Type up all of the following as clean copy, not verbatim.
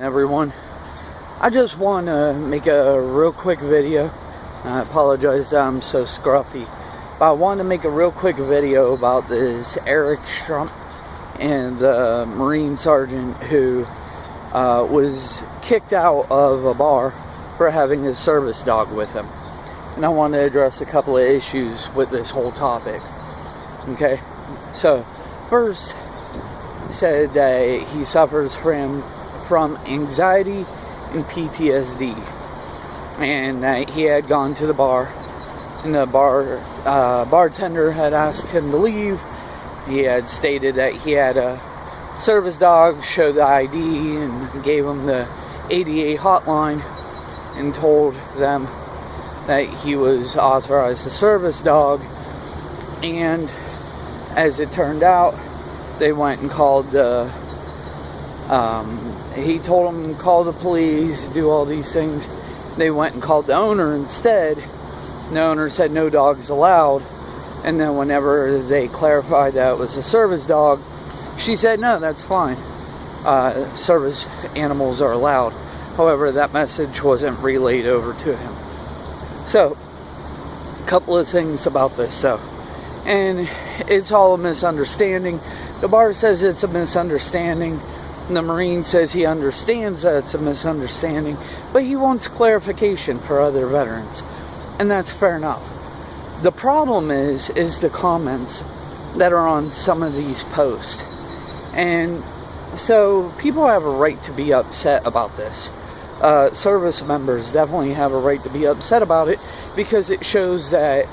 Everyone, I just want to make a real quick video. I apologize that I'm so scruffy, but I want to make a real quick video about this Stump and the Marine Sergeant who was kicked out of a bar for having his service dog with him. And I want to address a couple of issues with this whole topic. Okay, so first, he said that he suffers from anxiety and PTSD, and that he had gone to the bar, and the bartender had asked him to leave. He had stated that he had a service dog, showed the ID, and gave him the ADA hotline, and told them that he was authorized a service dog. And as it turned out, they went and called he told them to call the police, do all these things. They went and called the owner instead. The owner said no dogs allowed. And then whenever they clarified that it was a service dog, she said no, that's fine. Service animals are allowed. However, that message wasn't relayed over to him. So, a couple of things about this though. And it's all a misunderstanding. The bar says it's a misunderstanding. The Marine says he understands that it's a misunderstanding, but he wants clarification for other veterans. And that's fair enough. The problem is the comments that are on some of these posts. And so people have a right to be upset about this. Service members definitely have a right to be upset about it, because it shows that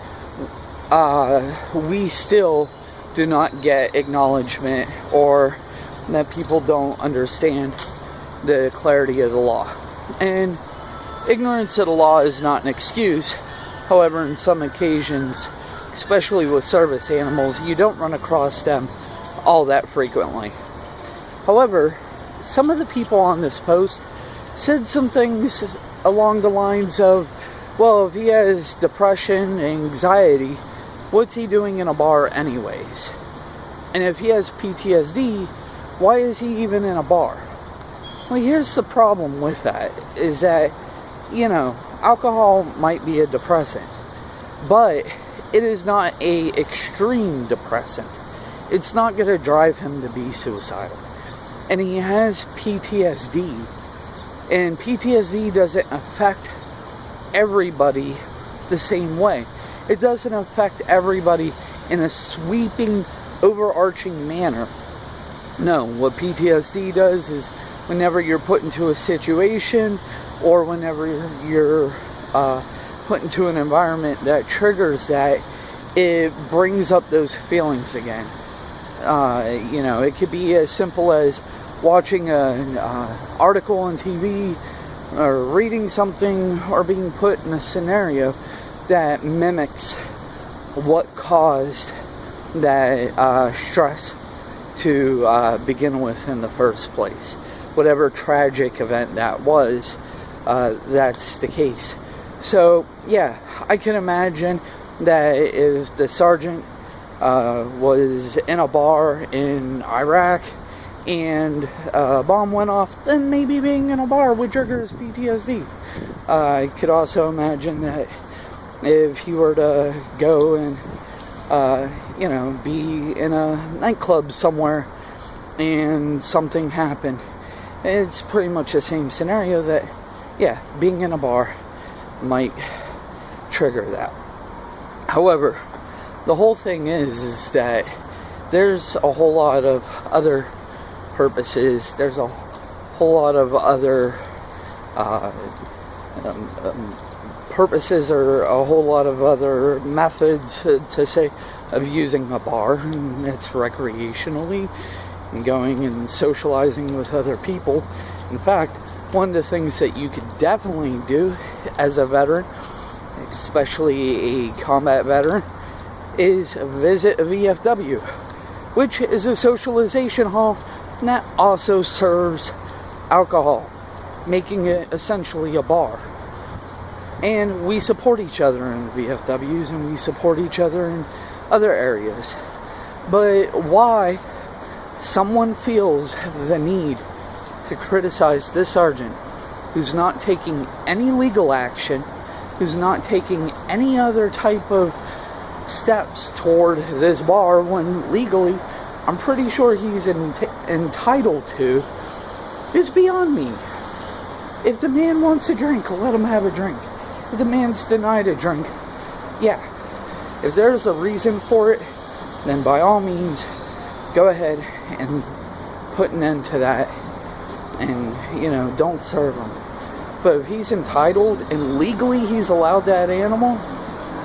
we still do not get acknowledgement, or that people don't understand the clarity of the law. And ignorance of the law is not an excuse. However, in some occasions, especially with service animals, you don't run across them all that frequently. However, some of the people on this post said some things along the lines of, well, if he has depression, anxiety, what's he doing in a bar anyways? And if he has PTSD, why is he even in a bar? Well, here's the problem with that, is that, alcohol might be a depressant, but it is not an extreme depressant. It's not going to drive him to be suicidal. And he has PTSD, and PTSD doesn't affect everybody the same way. It doesn't affect everybody in a sweeping, overarching manner. No, what PTSD does is whenever you're put into a situation, or whenever you're put into an environment that triggers that, it brings up those feelings again. It could be as simple as watching an article on TV, or reading something, or being put in a scenario that mimics what caused that stress to begin with in the first place. Whatever tragic event that was, that's the case. So, yeah, I can imagine that if the sergeant was in a bar in Iraq and a bomb went off, then maybe being in a bar would trigger his PTSD. I could also imagine that if he were to go and be in a nightclub somewhere and something happened, it's pretty much the same scenario that, yeah, being in a bar might trigger that. However, the whole thing is that there's a whole lot of other purposes, there's a whole lot of other purposes, or a whole lot of other methods to say of using a bar, and that's recreationally, and going and socializing with other people. In fact, one of the things that you could definitely do as a veteran, especially a combat veteran, is visit a VFW, which is a socialization hall that also serves alcohol, making it essentially a bar. And we support each other in the VFWs, and we support each other in other areas. But why someone feels the need to criticize this sergeant who's not taking any legal action, who's not taking any other type of steps toward this bar when legally I'm pretty sure he's entitled to, is beyond me. If the man wants a drink, let him have a drink. If the man's denied a drink, yeah. If there's a reason for it, then by all means, go ahead and put an end to that. And, you know, don't serve him. But if he's entitled and legally he's allowed that animal,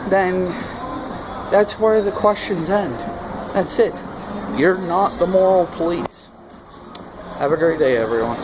then that's where the questions end. That's it. You're not the moral police. Have a great day, everyone.